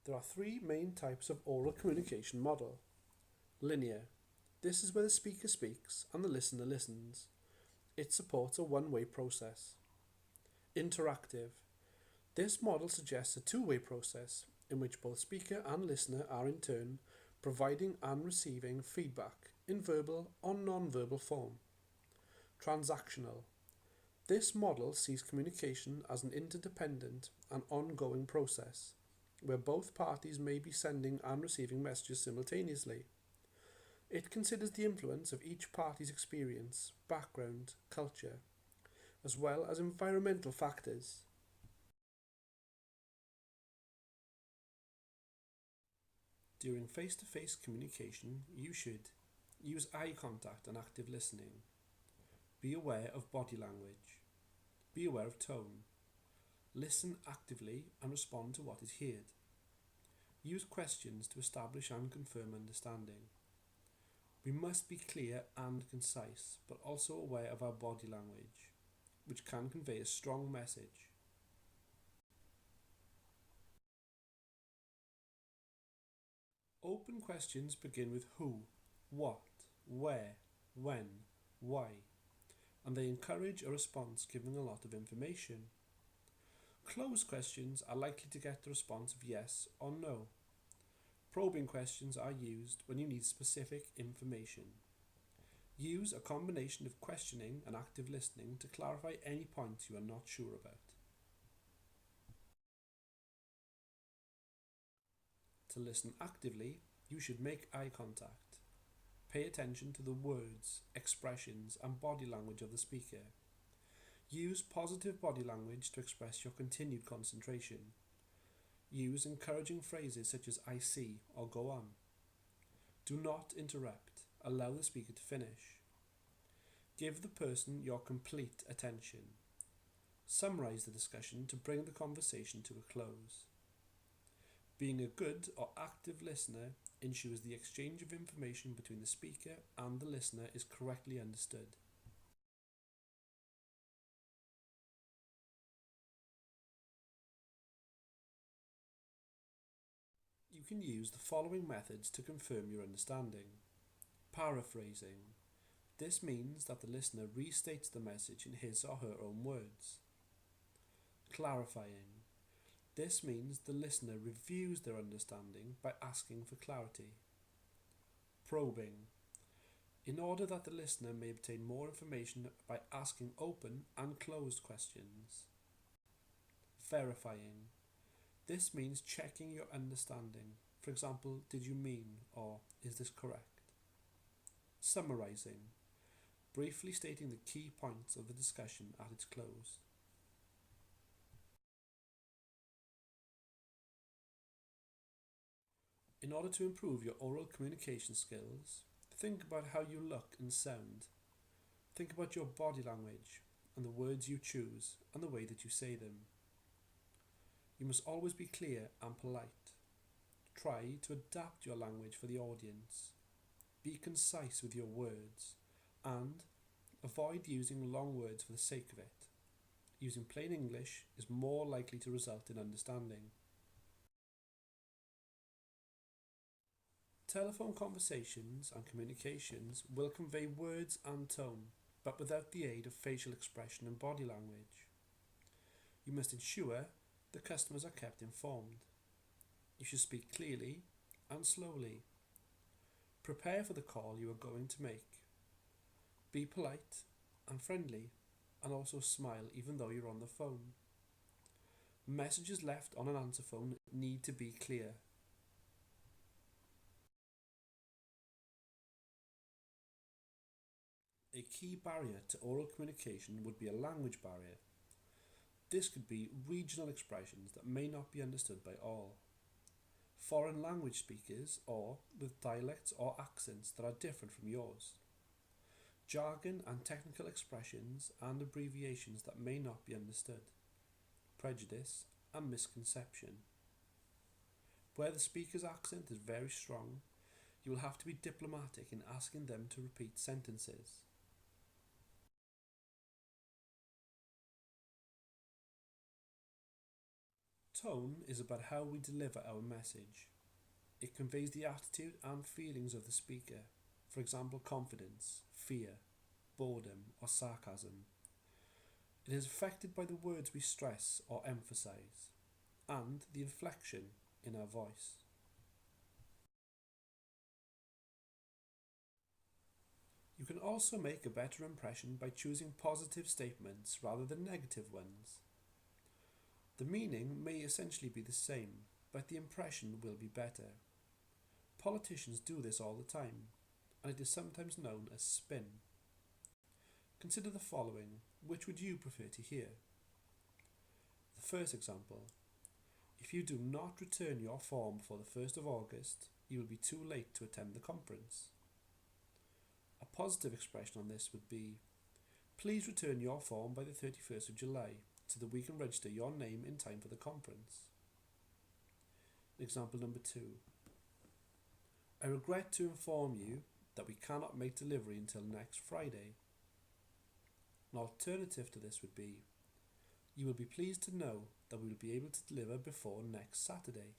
There are three main types of oral communication model. Linear. This is where the speaker speaks and the listener listens. It supports a one-way process. Interactive. This model suggests a two-way process in which both speaker and listener are in turn providing and receiving feedback in verbal or non-verbal form. Transactional. This model sees communication as an interdependent and ongoing process, where both parties may be sending and receiving messages simultaneously. It considers the influence of each party's experience, background, culture, as well as environmental factors. During face-to-face communication, you should use eye contact and active listening. Be aware of body language. Be aware of tone. Listen actively and respond to what is heard. Use questions to establish and confirm understanding. We must be clear and concise, but also aware of our body language, which can convey a strong message. Open questions begin with who, what, where, when, why, and they encourage a response giving a lot of information. Closed questions are likely to get the response of yes or no. Probing questions are used when you need specific information. Use a combination of questioning and active listening to clarify any points you are not sure about. To listen actively, you should make eye contact. Pay attention to the words, expressions, and body language of the speaker. Use positive body language to express your continued concentration. Use encouraging phrases such as I see or go on. Do not interrupt. Allow the speaker to finish. Give the person your complete attention. Summarize the discussion to bring the conversation to a close. Being a good or active listener ensures the exchange of information between the speaker and the listener is correctly understood. You can use the following methods to confirm your understanding. Paraphrasing. This means that the listener restates the message in his or her own words. Clarifying. This means the listener reviews their understanding by asking for clarity. Probing. In order that the listener may obtain more information by asking open and closed questions. Verifying. This means checking your understanding. For example, did you mean, or is this correct? Summarizing. Briefly stating the key points of the discussion at its close. In order to improve your oral communication skills, think about how you look and sound. Think about your body language and the words you choose and the way that you say them. You must always be clear and polite. Try to adapt your language for the audience. Be concise with your words and avoid using long words for the sake of it. Using plain English is more likely to result in understanding. Telephone conversations and communications will convey words and tone, but without the aid of facial expression and body language. You must ensure the customers are kept informed. You should speak clearly and slowly. Prepare for the call you are going to make. Be polite and friendly, and also smile even though you're on the phone. Messages left on an answer phone need to be clear. A key barrier to oral communication would be a language barrier. This could be regional expressions that may not be understood by all. Foreign language speakers or with dialects or accents that are different from yours. Jargon and technical expressions and abbreviations that may not be understood. Prejudice and misconception. Where the speaker's accent is very strong, you will have to be diplomatic in asking them to repeat sentences. Tone is about how we deliver our message. It conveys the attitude and feelings of the speaker, for example, confidence, fear, boredom, or sarcasm. It is affected by the words we stress or emphasize, and the inflection in our voice. You can also make a better impression by choosing positive statements rather than negative ones. The meaning may essentially be the same, but the impression will be better. Politicians do this all the time, and it is sometimes known as spin. Consider the following. Which would you prefer to hear? The first example. If you do not return your form before the 1st of August, you will be too late to attend the conference. A positive expression on this would be, please return your form by the 31st of July so that we can register your name in time for the conference. Example number 2. I regret to inform you that we cannot make delivery until next Friday. An alternative to this would be, you will be pleased to know that we will be able to deliver before next Saturday.